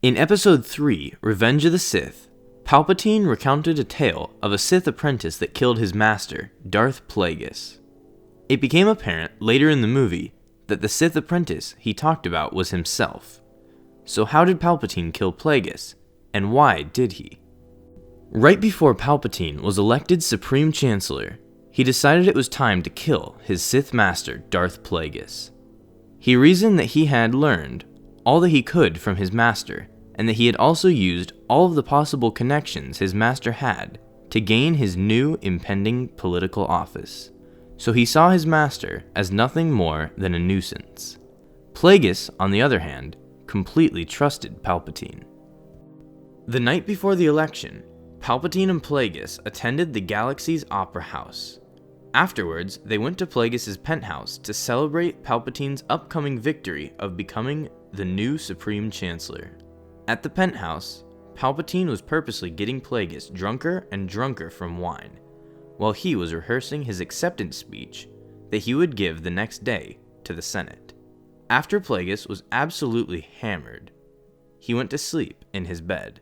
In Episode 3, Revenge of the Sith, Palpatine recounted a tale of a Sith apprentice that killed his master, Darth Plagueis. It became apparent later in the movie that the Sith apprentice he talked about was himself. So how did Palpatine kill Plagueis, and why did he? Right before Palpatine was elected Supreme Chancellor, he decided it was time to kill his Sith master, Darth Plagueis. He reasoned that he had learned all that he could from his master, and that he had also used all of the possible connections his master had to gain his new impending political office. So he saw his master as nothing more than a nuisance. Plagueis, on the other hand, completely trusted Palpatine. The night before the election, Palpatine and Plagueis attended the galaxy's opera house. Afterwards, they went to Plagueis' penthouse to celebrate Palpatine's upcoming victory of becoming the new Supreme Chancellor. At the penthouse, Palpatine was purposely getting Plagueis drunker and drunker from wine, while he was rehearsing his acceptance speech that he would give the next day to the Senate. After Plagueis was absolutely hammered, he went to sleep in his bed.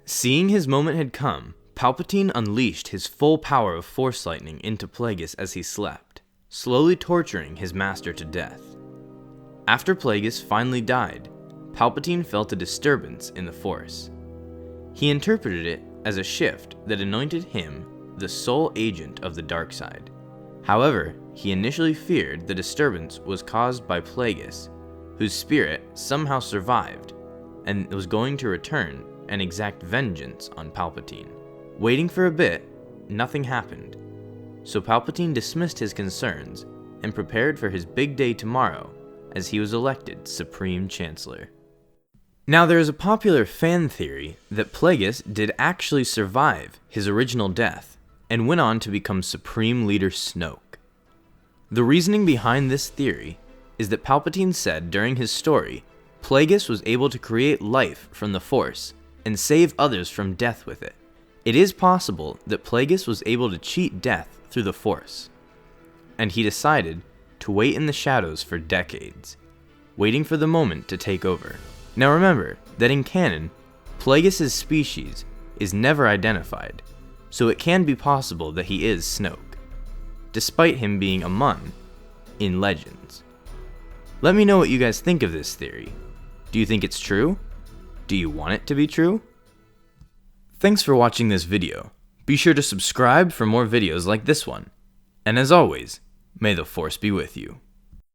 Seeing his moment had come, Palpatine unleashed his full power of Force lightning into Plagueis as he slept, slowly torturing his master to death. After Plagueis finally died, Palpatine felt a disturbance in the Force. He interpreted it as a shift that anointed him the sole agent of the dark side. However, he initially feared the disturbance was caused by Plagueis, whose spirit somehow survived and was going to return and exact vengeance on Palpatine. Waiting for a bit, nothing happened, so Palpatine dismissed his concerns and prepared for his big day tomorrow as he was elected Supreme Chancellor. Now, there is a popular fan theory that Plagueis did actually survive his original death and went on to become Supreme Leader Snoke. The reasoning behind this theory is that Palpatine said during his story, Plagueis was able to create life from the Force and save others from death with it. It is possible that Plagueis was able to cheat death through the Force, and he decided to wait in the shadows for decades, waiting for the moment to take over. Now remember that in canon, Plagueis' species is never identified, so it can be possible that he is Snoke, despite him being a Mun in Legends. Let me know what you guys think of this theory. Do you think it's true? Do you want it to be true? Thanks for watching this video. Be sure to subscribe for more videos like this one. And as always, may the Force be with you.